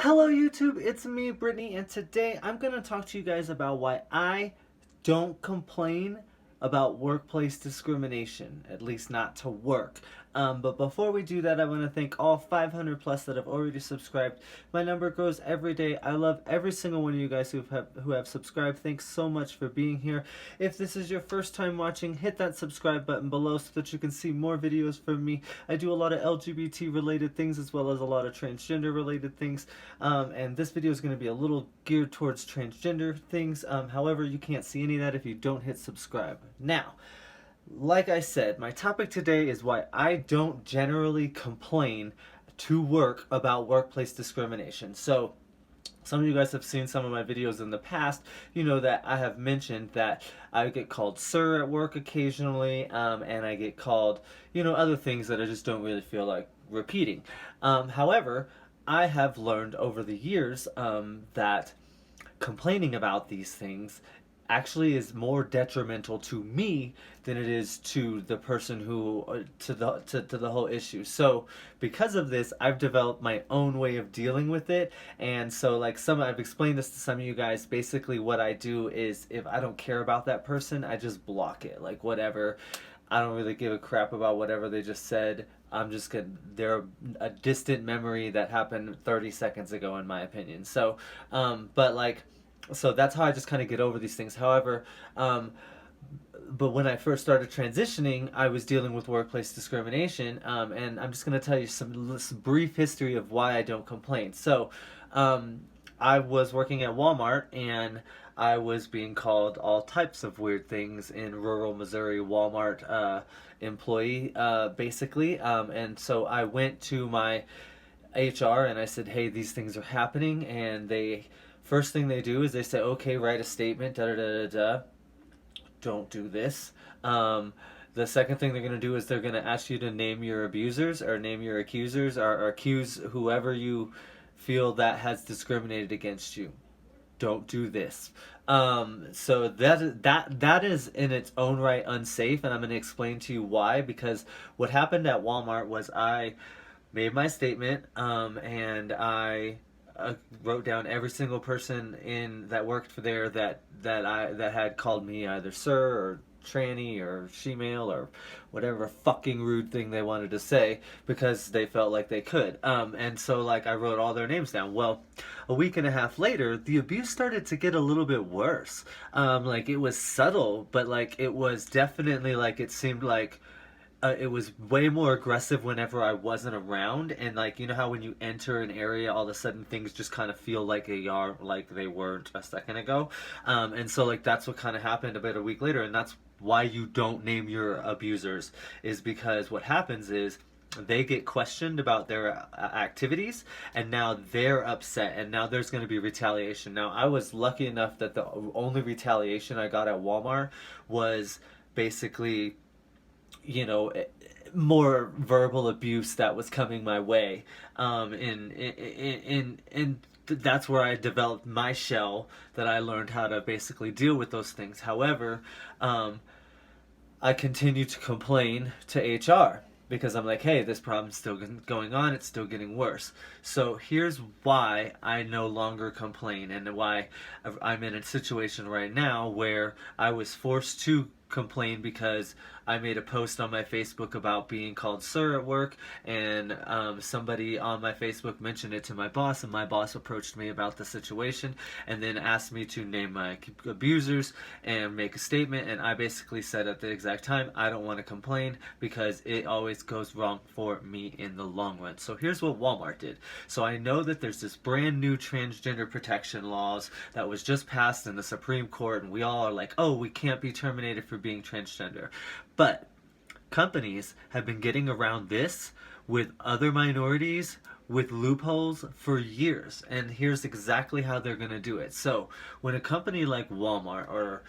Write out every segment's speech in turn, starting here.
Hello YouTube, it's me, Brittany, and today I'm going to talk to you guys about why I don't complain about workplace discrimination, at least not to work. But before we do that, I want to thank all 500 plus that have already subscribed. My number grows every day. I love every single one of you guys who have subscribed. Thanks so much for being here. If this is your first time watching, hit that subscribe button below so that you can see more videos from me. I do a lot of LGBT related things as well as a lot of transgender related things. And this video is going to be a little geared towards transgender things. However, you can't see any of that if you don't hit subscribe. Now, like I said, my topic today is why I don't generally complain to work about workplace discrimination. So, some of you guys have seen some of my videos in the past. You know that I have mentioned that I get called sir at work occasionally, and I get called, other things that I just don't really feel like repeating. However, I have learned over the years that complaining about these things actually is more detrimental to me than it is to the person who to the whole issue. So because of this, I've developed my own way of dealing with it. And so like I've explained this to some of you guys. Basically what I do is if I don't care about that person, I just block it, like whatever. I don't really give a crap about whatever they just said. I'm just gonna, they're a distant memory that happened 30 seconds ago in my opinion. So but like, so that's how I just kind of get over these things. However, but when I first started transitioning, I was dealing with workplace discrimination, and I'm just going to tell you some brief history of why I don't complain. So, I was working at Walmart, and I was being called all types of weird things in rural Missouri Walmart employee, basically. And so I went to my HR and I said, "Hey, these things are happening," and first thing they do is they say, "Okay, write a statement, da da da da da. Don't do this." The second thing they're going to do is they're going to ask you to name your abusers or name your accusers, or accuse whoever you feel that has discriminated against you. Don't do this. So that is in its own right unsafe, and I'm going to explain to you why. Because what happened at Walmart was I made my statement, and I wrote down every single person in that worked for there that had called me either sir or tranny or she-male or whatever fucking rude thing they wanted to say because they felt like they could. And so like I wrote all their names down. Well, a week and a half later, the abuse started to get a little bit worse. Like it was subtle, but like it was definitely like it seemed like it was way more aggressive whenever I wasn't around, and like how when you enter an area, all of a sudden things just kind of feel like they are like they weren't a second ago, and so like that's what kind of happened about a week later, and that's why you don't name your abusers, is because what happens is they get questioned about their activities, and now they're upset, and now there's going to be retaliation. Now I was lucky enough that the only retaliation I got at Walmart was basically more verbal abuse that was coming my way. And that's where I developed my shell that I learned how to basically deal with those things. However, I continue to complain to HR because I'm like, hey, this problem's still going on. It's still getting worse. So here's why I no longer complain, and why I'm in a situation right now where I was forced to complain because I made a post on my Facebook about being called sir at work, and somebody on my Facebook mentioned it to my boss, and my boss approached me about the situation and then asked me to name my abusers and make a statement, and I basically said at the exact time, I don't want to complain because it always goes wrong for me in the long run. So here's what Walmart did. So I know that there's this brand new transgender protection laws that was just passed in the Supreme Court, and we all are like, oh, we can't be terminated for being transgender. But companies have been getting around this with other minorities with loopholes for years, and here's exactly how they're going to do it. So when a company like Walmart, or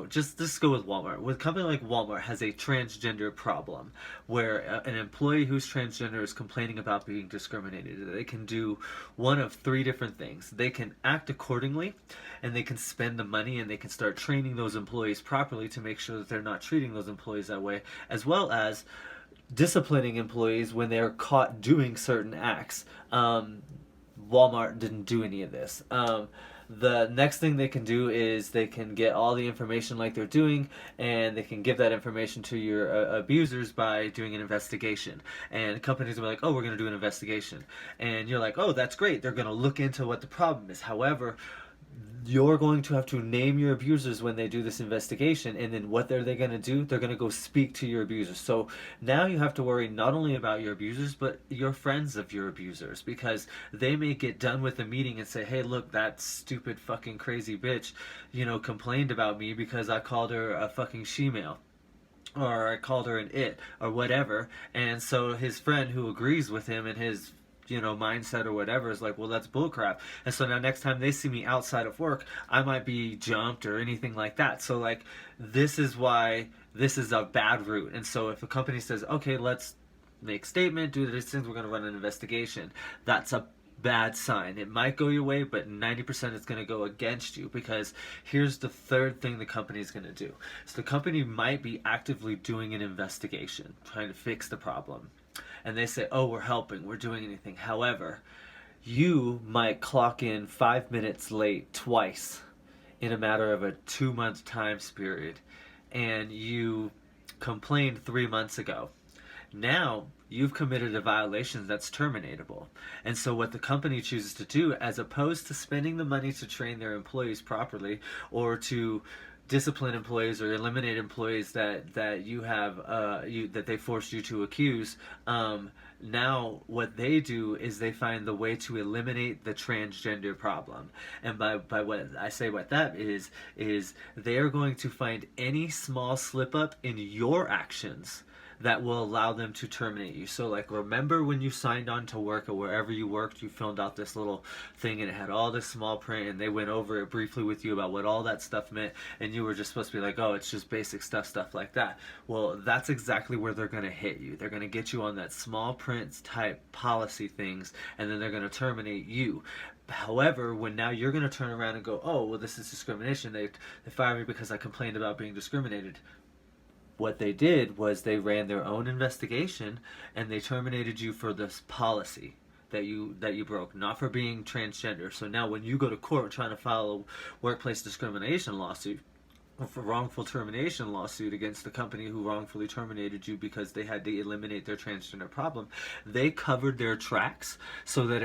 just go with Walmart, when a company like Walmart has a transgender problem where an employee who's transgender is complaining about being discriminated, they can do one of three different things. They can act accordingly, and they can spend the money, and they can start training those employees properly to make sure that they're not treating those employees that way, as well as disciplining employees when they're caught doing certain acts. Walmart didn't do any of this. The next thing they can do is they can get all the information like they're doing, and they can give that information to your abusers by doing an investigation. And companies will be like, oh, we're going to do an investigation. And you're like, oh, that's great. They're going to look into what the problem is. However, you're going to have to name your abusers when they do this investigation, and then what are they going to do? They're going to go speak to your abusers. So now you have to worry not only about your abusers but your friends of your abusers, because they may get done with the meeting and say, hey, look, that stupid fucking crazy bitch, complained about me because I called her a fucking she-male, or I called her an it, or whatever. And so his friend who agrees with him and his mindset or whatever is like, well, that's bullcrap. And so now next time they see me outside of work, I might be jumped or anything like that. So like, this is why this is a bad route. And so if a company says, okay, let's make statement, do these things, we're going to run an investigation, that's a bad sign. It might go your way, but 90% is going to go against you, because here's the third thing the company is going to do. So the company might be actively doing an investigation, trying to fix the problem. And they say, oh, we're helping, we're doing anything. However, you might clock in 5 minutes late twice in a matter of a 2-month time period, and you complained 3 months ago. Now you've committed a violation that's terminatable. And so what the company chooses to do, as opposed to spending the money to train their employees properly, or to discipline employees or eliminate employees that you have that they forced you to accuse, now what they do is they find the way to eliminate the transgender problem. And by what I say, what that is they are going to find any small slip up in your actions that will allow them to terminate you. So like, remember when you signed on to work or wherever you worked, you filled out this little thing and it had all this small print, and they went over it briefly with you about what all that stuff meant, and you were just supposed to be like, oh, it's just basic stuff like that. Well, that's exactly where they're going to hit you. They're going to get you on that small print type policy things, and then they're going to terminate you. However, when now you're going to turn around and go, oh, well, this is discrimination, they fired me because I complained about being discriminated. What they did was they ran their own investigation, and they terminated you for this policy that you broke, not for being transgender. So now when you go to court trying to file a workplace discrimination lawsuit, or for wrongful termination lawsuit against the company who wrongfully terminated you because they had to eliminate their transgender problem, they covered their tracks so that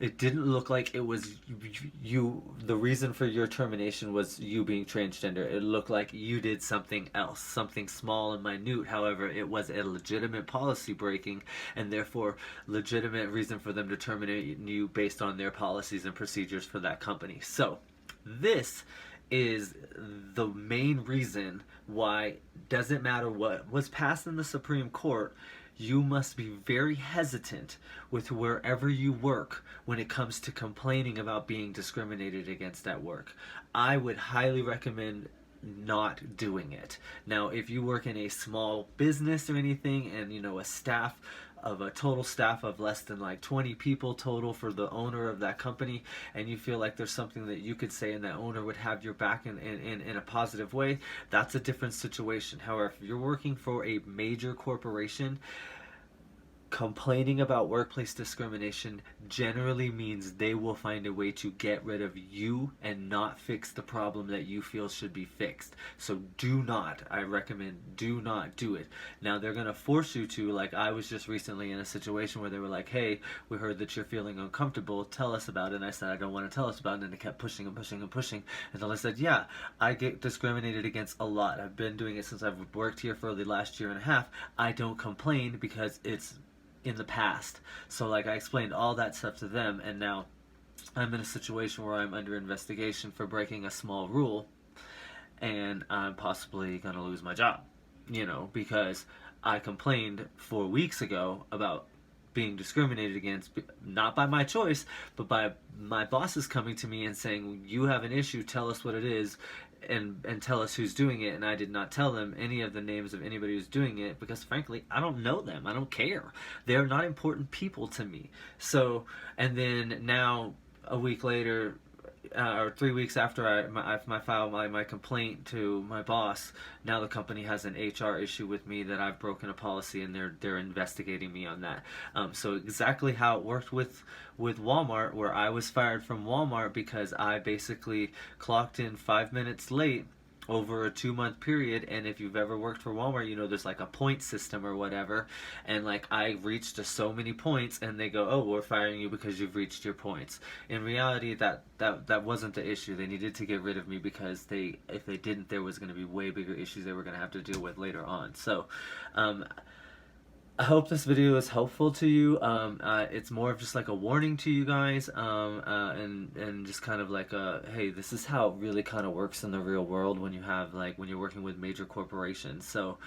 it didn't look like it was you. The reason for your termination was you being transgender. It looked like you did something else, something small and minute. However, it was a legitimate policy breaking, and therefore legitimate reason for them to terminate you based on their policies and procedures for that company. So this is the main reason why it doesn't matter what was passed in the Supreme Court, you must be very hesitant with wherever you work when it comes to complaining about being discriminated against at work. I would highly recommend not doing it. Now, if you work in a small business or anything, and a total staff of less than like 20 people total for the owner of that company, and you feel like there's something that you could say and that owner would have your back in a positive way, that's a different situation. However, if you're working for a major corporation, complaining about workplace discrimination generally means they will find a way to get rid of you and not fix the problem that you feel should be fixed. So I recommend, do not do it. Now, they're going to force you to, like I was just recently in a situation where they were like, hey, we heard that you're feeling uncomfortable, tell us about it. And I said, I don't want to tell us about it. And they kept pushing and pushing and pushing until I said, yeah, I get discriminated against a lot. I've been doing it since I've worked here for the last year and a half. I don't complain because it's in the past. So like, I explained all that stuff to them, and now I'm in a situation where I'm under investigation for breaking a small rule, and I'm possibly gonna lose my job, because I complained 4 weeks ago about being discriminated against, not by my choice, but by my bosses coming to me and saying, you have an issue, tell us what it is, and tell us who's doing it. And I did not tell them any of the names of anybody who's doing it, because frankly, I don't know them. I don't care. They're not important people to me. So, and then now a week later, or 3 weeks after I filed my complaint to my boss, now the company has an HR issue with me that I've broken a policy, and they're investigating me on that. So exactly how it worked with Walmart, where I was fired from Walmart because I basically clocked in 5 minutes late over a 2 month period. And if you've ever worked for Walmart, you know there's like a point system or whatever, and like I reached so many points, and they go, oh, we're firing you because you've reached your points. In reality, that wasn't the issue. They needed to get rid of me because if they didn't, there was going to be way bigger issues they were going to have to deal with later on. So I hope this video is helpful to you. It's more of just like a warning to you guys, and just kind of like hey, this is how it really kind of works in the real world when you're working with major corporations. So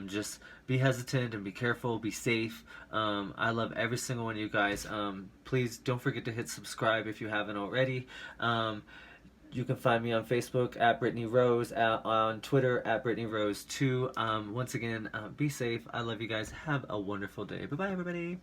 just be hesitant and be careful, be safe. I love every single one of you guys. Please don't forget to hit subscribe if you haven't already. You can find me on Facebook at Brittany Rose, on Twitter at Brittany Rose 2. Once again, be safe. I love you guys. Have a wonderful day. Bye-bye, everybody.